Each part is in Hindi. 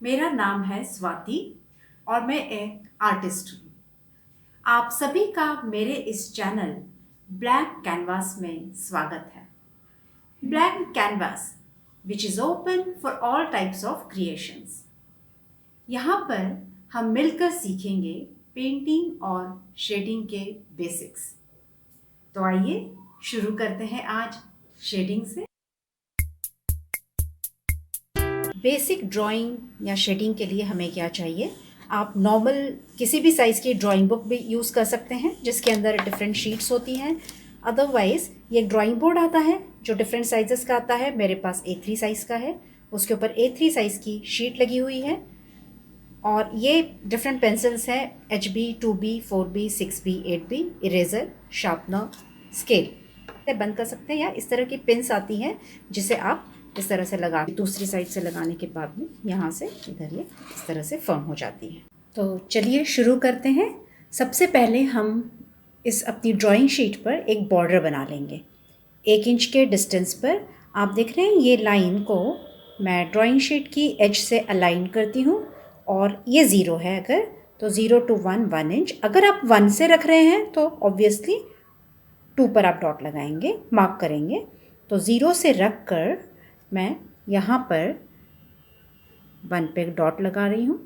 मेरा नाम है स्वाति और मैं एक आर्टिस्ट हूँ। आप सभी का मेरे इस चैनल ब्लैंक कैनवास में स्वागत है। Blank canvas which is open for all types of creations. यहाँ पर हम मिलकर सीखेंगे पेंटिंग और शेडिंग के बेसिक्स। तो आइए शुरू करते हैं आज शेडिंग से। बेसिक ड्राइंग या शेडिंग के लिए हमें क्या चाहिए? आप नॉर्मल किसी भी साइज़ की ड्राइंग बुक भी यूज़ कर सकते हैं जिसके अंदर डिफरेंट शीट्स होती हैं। अदरवाइज़ ये ड्राइंग बोर्ड आता है जो डिफरेंट साइज़ेस का आता है। मेरे पास A3 साइज़ का है, उसके ऊपर A3 साइज़ की शीट लगी हुई है। और ये डिफरेंट पेंसिल्स हैं HB, 2B, 4B, 6B, 8B, eraser, sharpener, scale से बंद कर सकते हैं, या इस तरह की पिन्स आती हैं जिसे आप इस तरह से लगा दूसरी साइड से लगाने के बाद में यहाँ से इधर ये इस तरह से फर्म हो जाती है। तो चलिए शुरू करते हैं। सबसे पहले हम इस अपनी ड्राइंग शीट पर एक बॉर्डर बना लेंगे। 1 इंच के डिस्टेंस पर आप देख रहे हैं ये लाइन को मैं ड्राइंग शीट की एज से अलाइन करती हूँ और ये 0 है अगर तो 0 to 1 1 इंच। अगर आप 1 से रख रहे हैं तो ऑब्वियसली 2 पर आप डॉट लगाएंगे, मार्क करेंगे। तो 0 से रख कर मैं यहाँ पर 1 पे डॉट लगा रही हूँ,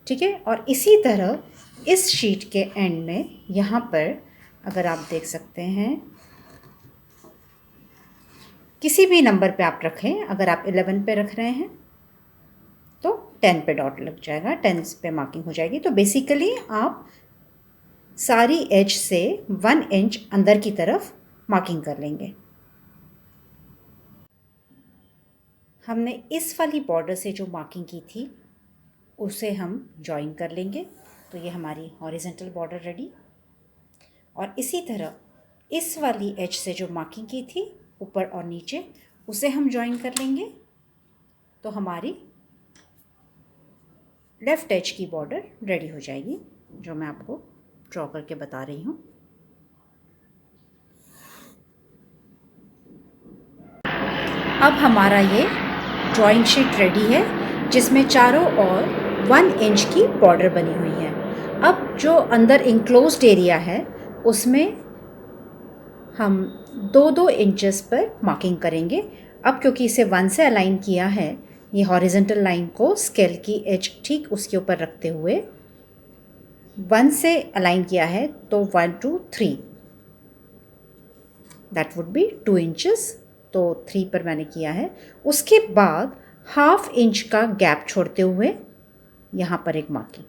ठीक है। और इसी तरह इस शीट के एंड में यहाँ पर अगर आप देख सकते हैं किसी भी नंबर पे आप रखें, अगर आप 11 पे रख रहे हैं तो 10 पे डॉट लग जाएगा, 10 पे मार्किंग हो जाएगी। तो बेसिकली आप सारी एज से 1 इंच अंदर की तरफ मार्किंग कर लेंगे। हमने इस वाली बॉर्डर से जो मार्किंग की थी उसे हम जॉइन कर लेंगे। तो ये हमारी हॉरिजॉन्टल बॉर्डर रेडी। और इसी तरह इस वाली एज से जो मार्किंग की थी ऊपर और नीचे उसे हम जॉइन कर लेंगे। तो हमारी लेफ़्ट एज की बॉर्डर रेडी हो जाएगी, जो मैं आपको ड्रॉ करके बता रही हूँ। अब हमारा ये ड्राइंग शीट रेडी है जिसमें चारों ओर 1 इंच की बॉर्डर बनी हुई है। अब जो अंदर इंक्लोज्ड एरिया है उसमें हम 2-2 इंचेस पर मार्किंग करेंगे। अब क्योंकि इसे 1 से अलाइन किया है, ये हॉरिजॉन्टल लाइन को स्केल की एज ठीक उसके ऊपर रखते हुए 1 से अलाइन किया है, तो 1 2 3 दैट वुड बी 2 इंचेस। तो 3 पर मैंने किया है। उसके बाद 1/2 इंच का गैप छोड़ते हुए यहाँ पर एक मार्किंग।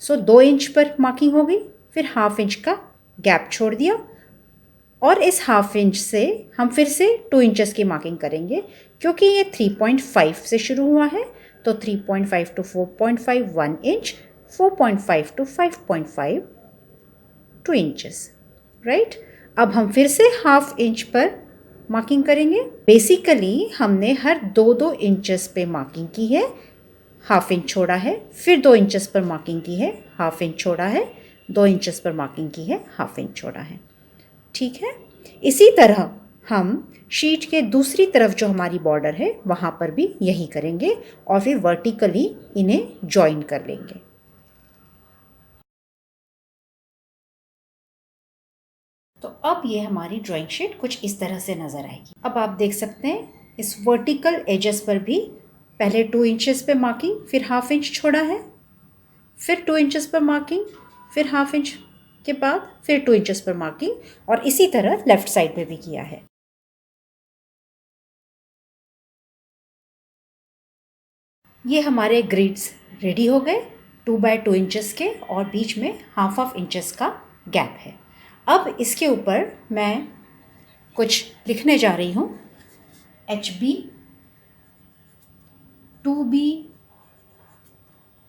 सो 2 इंच पर मार्किंग हो गई, फिर 1/2 इंच का गैप छोड़ दिया और इस 1/2 इंच से हम फिर से 2 इंचेस की मार्किंग करेंगे। क्योंकि ये 3.5 से शुरू हुआ है तो 3.5 to 4.5 1 inch, 4.5 to 5.5 2 inches, right. अब हम फिर से 1/2 इंच पर मार्किंग करेंगे। बेसिकली हमने हर 2-2 इंचेस पे मार्किंग की है, 1/2 इंच छोड़ा है, फिर 2 इंचेस पर मार्किंग की है, 1/2 इंच छोड़ा है, 2 इंचेस पर मार्किंग की है, 1/2 इंच छोड़ा है, ठीक है। इसी तरह हम शीट के दूसरी तरफ जो हमारी बॉर्डर है वहाँ पर भी यही करेंगे और फिर वर्टिकली इन्हें जॉइन कर लेंगे। तो अब ये हमारी ड्राइंग शीट कुछ इस तरह से नज़र आएगी। अब आप देख सकते हैं इस वर्टिकल एजेस पर भी पहले 2 इंचेस पे मार्किंग, फिर 1/2 इंच छोड़ा है, फिर 2 इंचेस पर मार्किंग, फिर 1/2 इंच के बाद फिर 2 इंचेस पर मार्किंग, और इसी तरह लेफ्ट साइड पे भी किया है। ये हमारे ग्रिड्स रेडी हो गए 2 बाय 2 इंचेस के, और बीच में 1/2 इंचेस का गैप है। अब इसके ऊपर मैं कुछ लिखने जा रही हूँ। HB, 2B,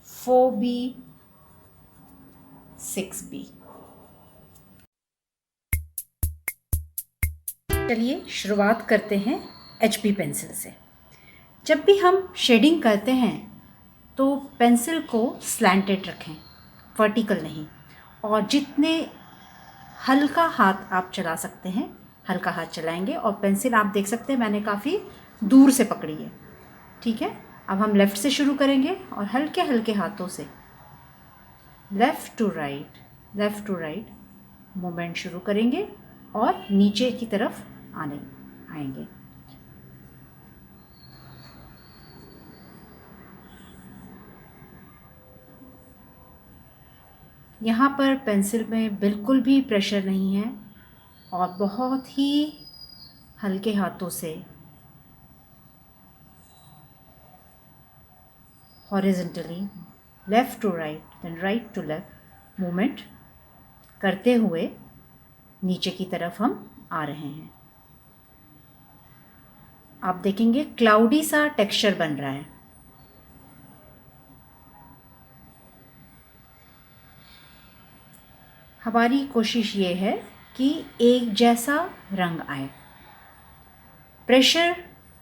4B, 6B। चलिए शुरुआत करते हैं HB पेंसिल से। जब भी हम शेडिंग करते हैं तो पेंसिल को स्लैंटेड रखें, वर्टिकल नहीं। और जितने हल्का हाथ आप चला सकते हैं हल्का हाथ चलाएंगे। और पेंसिल आप देख सकते हैं मैंने काफ़ी दूर से पकड़ी है, ठीक है। अब हम लेफ़्ट से शुरू करेंगे और हल्के हल्के हाथों से लेफ़्ट टू राइट मूवमेंट शुरू करेंगे और नीचे की तरफ आएंगे। यहाँ पर पेंसिल में बिल्कुल भी प्रेशर नहीं है और बहुत ही हल्के हाथों से horizontally left to right then right to left movement करते हुए नीचे की तरफ हम आ रहे हैं। आप देखेंगे क्लाउडी सा टेक्सचर बन रहा है। हमारी कोशिश ये है कि एक जैसा रंग आए। प्रेशर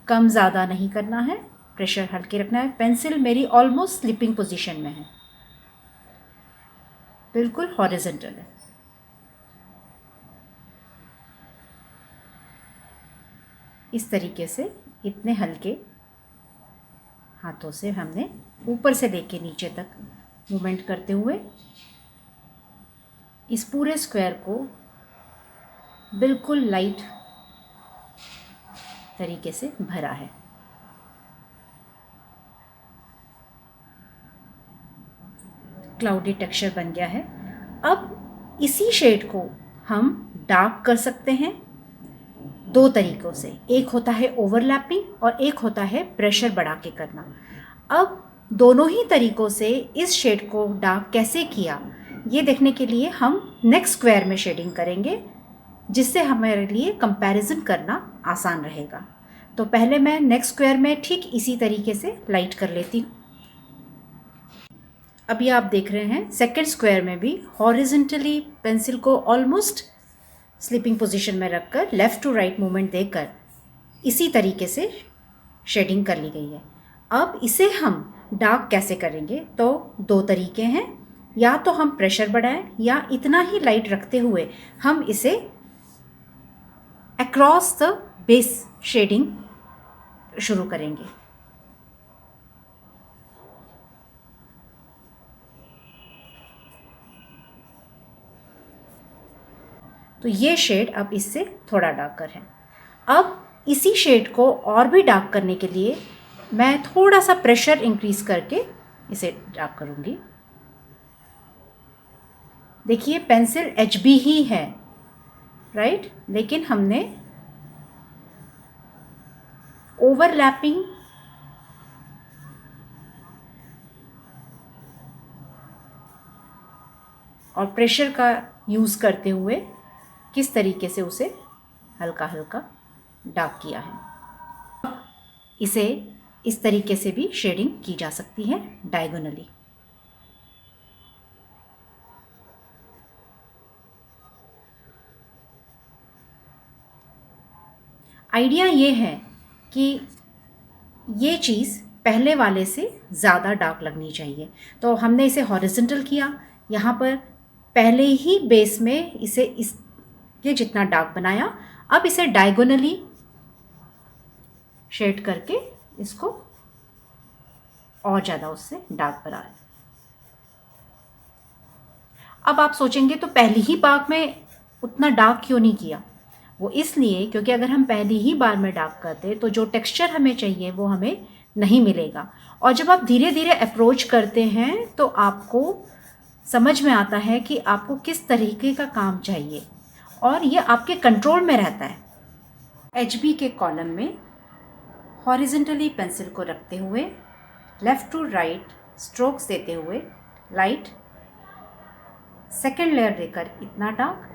कम ज़्यादा नहीं करना है, प्रेशर हल्के रखना है। पेंसिल मेरी ऑलमोस्ट स्लिपिंग पोजीशन में है, बिल्कुल हॉरिजॉन्टल है। इस तरीके से इतने हल्के हाथों से हमने ऊपर से लेके नीचे तक मूवमेंट करते हुए इस पूरे स्क्वायर को बिल्कुल लाइट तरीके से भरा है। क्लाउडी टेक्सचर बन गया है। अब इसी शेड को हम डार्क कर सकते हैं दो तरीक़ों से। एक होता है ओवरलैपिंग और एक होता है प्रेशर बढ़ा के करना। अब दोनों ही तरीक़ों से इस शेड को डार्क कैसे किया ये देखने के लिए हम नेक्स्ट स्क्वायर में शेडिंग करेंगे, जिससे हमारे लिए कंपैरिजन करना आसान रहेगा। तो पहले मैं नेक्स्ट स्क्वायर में ठीक इसी तरीके से लाइट कर लेती हूँ। अभी आप देख रहे हैं सेकंड स्क्वायर में भी हॉरिजॉन्टली पेंसिल को ऑलमोस्ट स्लीपिंग पोजीशन में रखकर लेफ़्ट टू राइट मूवमेंट देकर इसी तरीके से शेडिंग कर ली गई है। अब इसे हम डार्क कैसे करेंगे, तो दो तरीके हैं। या तो हम प्रेशर बढ़ाएं या इतना ही लाइट रखते हुए हम इसे अक्रॉस द बेस शेडिंग शुरू करेंगे। तो ये शेड अब इससे थोड़ा डार्कर है। अब इसी शेड को और भी डार्क करने के लिए मैं थोड़ा सा प्रेशर इंक्रीज करके इसे डार्क करूँगी। देखिए पेंसिल एचबी ही है, राइट, लेकिन हमने ओवरलैपिंग और प्रेशर का यूज़ करते हुए किस तरीके से उसे हल्का हल्का डार्क किया है। इसे इस तरीके से भी शेडिंग की जा सकती है डायगोनली। आइडिया ये है कि ये चीज़ पहले वाले से ज़्यादा डार्क लगनी चाहिए। तो हमने इसे हॉरिजॉन्टल किया, यहाँ पर पहले ही बेस में इसे इसके जितना डार्क बनाया। अब इसे डायगोनली शेड करके इसको और ज़्यादा उससे डार्क बनाया। अब आप सोचेंगे तो पहली ही बार में उतना डार्क क्यों नहीं किया? वो इसलिए क्योंकि अगर हम पहली ही बार में डार्क करते तो जो टेक्सचर हमें चाहिए वो हमें नहीं मिलेगा। और जब आप धीरे धीरे अप्रोच करते हैं तो आपको समझ में आता है कि आपको किस तरीके का काम चाहिए और ये आपके कंट्रोल में रहता है। एचबी के कॉलम में हॉरिजॉन्टली पेंसिल को रखते हुए लेफ़्ट टू राइट स्ट्रोक्स देते हुए लाइट, सेकेंड लेयर देकर इतना डार्क,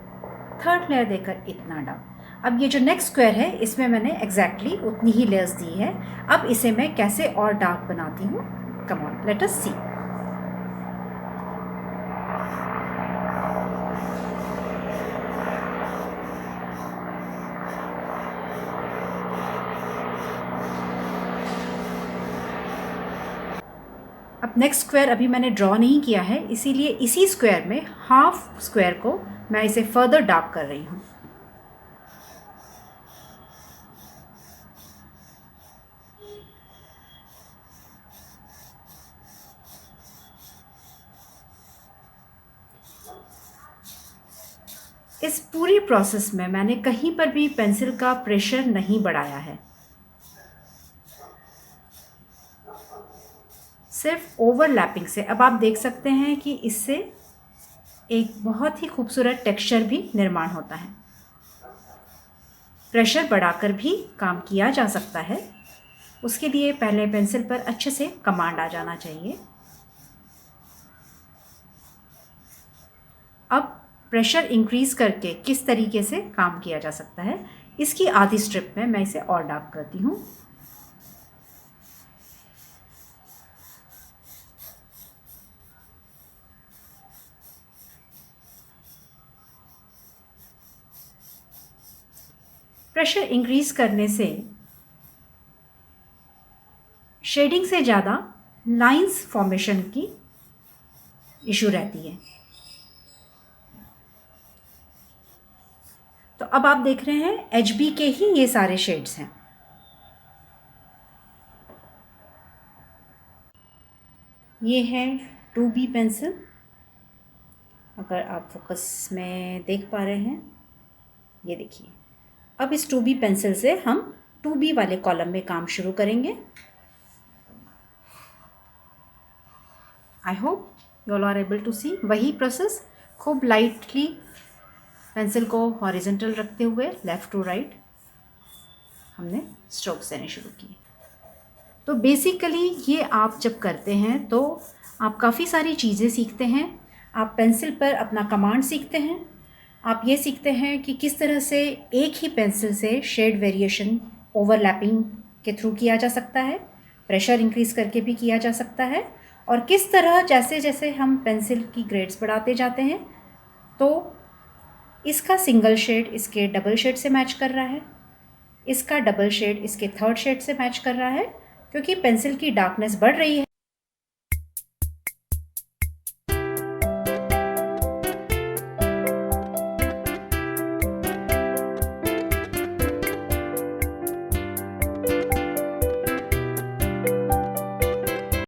थर्ड लेयर देकर इतना डार्क। अब ये जो नेक्स्ट स्क्वायर है इसमें मैंने एग्जैक्टली उतनी ही लेयर्स दी है। अब इसे मैं कैसे और डार्क बनाती हूँ, कम ऑन लेट अस सी। अब नेक्स्ट स्क्वायर अभी मैंने ड्रॉ नहीं किया है, इसीलिए इसी स्क्वायर में हाफ स्क्वायर को मैं इसे फर्दर डार्क कर रही हूँ। इस पूरी प्रोसेस में मैंने कहीं पर भी पेंसिल का प्रेशर नहीं बढ़ाया है, सिर्फ ओवरलैपिंग से। अब आप देख सकते हैं कि इससे एक बहुत ही खूबसूरत टेक्सचर भी निर्माण होता है। प्रेशर बढ़ाकर भी काम किया जा सकता है, उसके लिए पहले पेंसिल पर अच्छे से कमांड आ जाना चाहिए। अब प्रेशर इंक्रीज करके किस तरीके से काम किया जा सकता है, इसकी आधी स्ट्रिप में मैं इसे और डार्क करती हूँ। प्रेशर इंक्रीज करने से शेडिंग से ज़्यादा लाइंस फॉर्मेशन की इशू रहती है। तो अब आप देख रहे हैं एचबी के ही ये सारे शेड्स हैं। ये है 2B पेंसिल, अगर आप फोकस में देख पा रहे हैं, ये देखिए। अब इस 2B पेंसिल से हम 2B वाले कॉलम में काम शुरू करेंगे। I hope you all are able to see. वही प्रोसेस, खूब लाइटली पेंसिल को हॉरिजॉन्टल रखते हुए लेफ़्ट टू राइट हमने स्ट्रोक्स देने शुरू किए। तो बेसिकली ये आप जब करते हैं तो आप काफ़ी सारी चीज़ें सीखते हैं। आप पेंसिल पर अपना कमांड सीखते हैं, आप ये सीखते हैं कि किस तरह से एक ही पेंसिल से शेड वेरिएशन ओवरलैपिंग के थ्रू किया जा सकता है, प्रेशर इंक्रीज करके भी किया जा सकता है, और किस तरह जैसे जैसे हम पेंसिल की ग्रेड्स बढ़ाते जाते हैं तो इसका सिंगल शेड इसके डबल शेड से मैच कर रहा है, इसका डबल शेड इसके थर्ड शेड से मैच कर रहा है, क्योंकि पेंसिल की डार्कनेस बढ़ रही